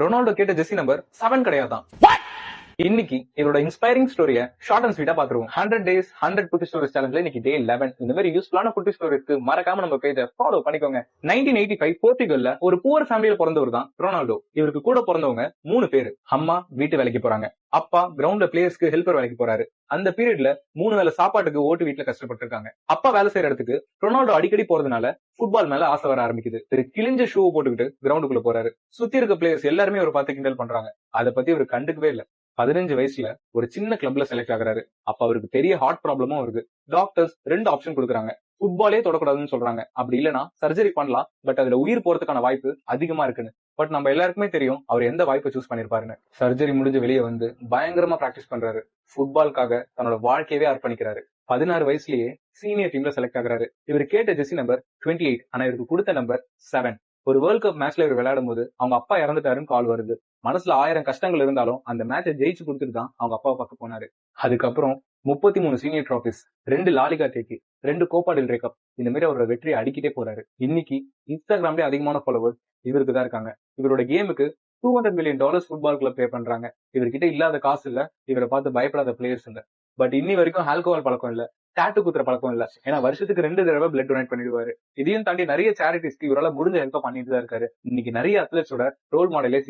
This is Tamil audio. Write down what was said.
ரொனால்டோ கேட்ட ஜெர்சி நம்பர் 7 கிடையாதான். இன்னைக்கு இதோட இன்ஸ்பைரிங் ஸ்டோரிய ஷார்ட் அண்ட் ஸ்வீட்டா பாத்துருவோம். 100 days 100 குட்டி ஸ்டோரிஸ் சேலஞ்ச்ல இன்னைக்கு டே 11. இந்த மாதிரி யூஸ்ஃபுல்லான குட்டி ஸ்டோரிஸ்க்கு மறக்காம நம்ம பேஜை ஃபாலோ பண்ணிக்கோங்க. 1985 போர்ச்சுகல்ல ஒரு புவர் ஃபேமிலியில பிறந்தவர் தான் ரொனால்டோ. இவருக்கு கூட பிறந்தவங்க 3 பேரு. அம்மா வீட்டு வேலைக்கு போறாங்க, அப்பா கிரவுண்ட்ல பிளேயர்ஸ்க்கு ஹெல்ப்பர் வேலைக்கு போறாரு. அந்த பீரியட்ல 3 வேளை சாப்பாட்டுக்கு ஓட்டு வீட்டுல கஷ்டப்பட்டு இருக்காங்க. அப்பா வேலை செய்யற இடத்துக்கு ரொனால்டோ அடிக்கடி போறதுனால ஃபுட்பால் மேல ஆசை வர ஆரம்பிக்குது. கிழிஞ்ச ஷூ போட்டுக்கிட்டு கிரவுண்டுக்குள்ள போறாரு. சுத்தி இருக்க பிளேயர்ஸ் எல்லாருமே ஒரு பார்த்து கிண்டல் பண்றாங்க. அதை பத்தி இவர் கண்டுக்கவே இல்ல. 15 வயசுல ஒரு சின்ன கிளப்ல செலக்ட் ஆகுறாரு. அப்ப அவருக்கு பெரிய ஹார்ட் ப்ராப்ளமும் வருது. டாக்டர்ஸ் 2 ஆப்ஷன் கொடுக்குறாங்க. ஃபுட்பாலே தொடக்கூடாதுன்னு சொல்றாங்க. அப்படி இல்லனா சர்ஜரி பண்ணலாம், பட் அதுல உயிர் போறதுக்கான வாய்ப்பு அதிகமா இருக்குன்னு. பட் நம்ம எல்லாருக்குமே தெரியும் அவர் எந்த வாய்ப்பை சூஸ் பண்ணிருப்பாருன்னு. சர்ஜரி முடிஞ்சு வெளியே வந்து பயங்கரமா பிராக்டிஸ் பண்றாரு. ஃபுட்பாலுக்காக தன்னோட வாழ்க்கையவே அர்ப்பணிக்கிறாரு. 16 வயசுலயே சீனியர் டீம்ல செலக்ட் ஆகுறாரு. இவர் கேட்ட ஜெர்சி நம்பர் 28. ஆனா இவருக்கு கொடுத்த நம்பர் 7. ஒரு வேர்ல்ட் கப் மேட்ச்ல இவர் விளையாடும் போது அவங்க அப்பா இறந்துட்டாருன்னு கால் வருது. மனசுல 1000 கஷ்டங்கள் இருந்தாலும் அந்த மேட்சை ஜெயிச்சு கொடுத்துட்டு தான் அவங்க அப்பாவை பார்க்க போனாரு. அதுக்கப்புறம் 33 சீனியர் டிராபிஸ், 2 லாலிகா டேக்கி, 2 கோப்பா டெல் ரே கப், இந்த மாதிரி அவரோட வெற்றியை அடிக்கிட்டே போறாரு. இன்னைக்கு இன்ஸ்டாகிராம்லயே அதிகமான ஃபாலோவர்ஸ் இவருக்கு தான் இருக்காங்க. இவரோட கேமுக்கு $200 million ஃபுட்பால் கிளப் பே பண்றாங்க. இவர்கிட்ட இல்லாத காசு இல்ல, இவரை பார்த்து பயப்படாத பிளேயர்ஸ் இல்ல. பட் இன்னி வரைக்கும் ஆல்கோஹால் பழக்கம் இல்ல, டாட்டு குத்துற பழக்கம் இல்ல. ஏன்னா வருஷத்துக்கு 2 தடவை பிளட் டொனேட் பண்ணிடுவாரு. இதையும் தாண்டி நிறைய சேரிட்டிஸ்க்கு இவரால முடிஞ்ச ஹெல்ப் பண்ணிட்டு தான் இருக்காரு. இன்னைக்கு நிறைய அத்லெட்ஸோட ரோல் மாடலே